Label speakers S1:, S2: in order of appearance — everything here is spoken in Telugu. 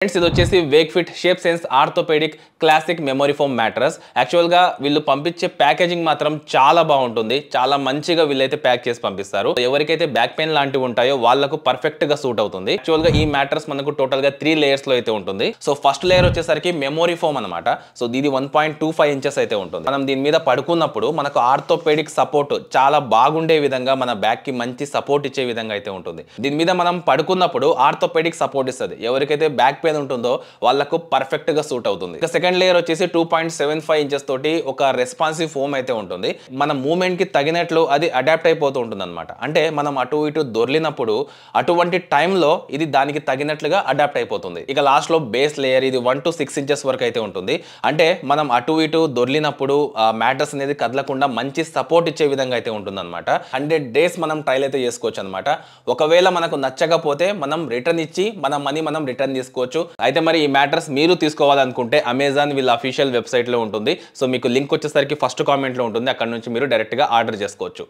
S1: ఫ్రెండ్స్ ఇది వచ్చేసి Wakefit shape sense orthopedic classic memory foam mattress. యాక్చువల్గా వీళ్ళు పంపించే ప్యాకేజింగ్ మాత్రం చాలా బాగుంటుంది. చాలా మంచిగా వీళ్ళైతే ప్యాక్ చేసి పంపిస్తారు. ఎవరికైతే బ్యాక్ పెయిన్ లాంటివి ఉంటాయో వాళ్ళకు పర్ఫెక్ట్ గా సూట్ అవుతుంది. యాక్చువల్గా ఈ మ్యాట్రస్ మనకు టోటల్ గా 3 లేయర్స్ లో అయితే ఉంటుంది. సో ఫస్ట్ లేయర్ వచ్చేసరికి మెమరీ ఫోమ్ అనమాట. సో ఇది 1.25 ఇంచెస్ అయితే ఉంటుంది. మనం దీని మీద పడుకున్నప్పుడు మనకు ఆర్థోపెడిక్ సపోర్ట్ చాలా బాగుండే విధంగా మన బ్యాక్ కి మంచి సపోర్ట్ ఇచ్చే విధంగా అయితే ఉంటుంది. దీని మీద మనం పడుకున్నప్పుడు ఆర్థోపెడిక్ సపోర్ట్ ఇస్తుంది. ఎవరికైతే బ్యాక్ ఉంటుందో వాళ్ళకు పర్ఫెక్ట్ గా సూట్ అవుతుంది. సెకండ్ లేయర్ వచ్చేసి 2.75 ఇంచెస్ తోటి ఒక రెస్పాన్సివ్ ఫోమ్ అయితే ఉంటుంది. మన మూవ్మెంట్ కి తగినట్లు అది అడాప్ట్ అయిపోతూ ఉంటుంది అనమాట. అంటే మనం అటు ఇటు దొర్లినప్పుడు అటువంటి టైంలో ఇది దానికి తగినట్లుగా అడాప్ట్ అయిపోతుంది. ఇక లాస్ట్ లో బేస్ లేయర్ ఇది 1 to 6 ఇంచెస్ వరకు అయితే ఉంటుంది. అంటే మనం అటు ఇటు దొర్లినప్పుడు మ్యాటర్స్ అనేది కదలకుండా మంచి సపోర్ట్ ఇచ్చే విధంగా అయితే ఉంటుంది అనమాట. 100 days మనం ట్రైల్ అయితే చేసుకోవచ్చు అనమాట. ఒకవేళ మనకు నచ్చకపోతే మనం రిటర్న్ ఇచ్చి మన మనీ మనం రిటర్న్ తీసుకోవచ్చు. అయితే మరి ఈ మ్యాట్రస్ మీరు తీసుకోవాలనుకుంటే అమెజాన్ వీళ్ళ అఫీషియల్ వెబ్సైట్ లో ఉంటుంది. సో మీకు లింక్ వచ్చేసరికి ఫస్ట్ కామెంట్ లో ఉంటుంది. అక్కడ నుంచి మీరు డైరెక్ట్ గా ఆర్డర్ చేసుకోవచ్చు.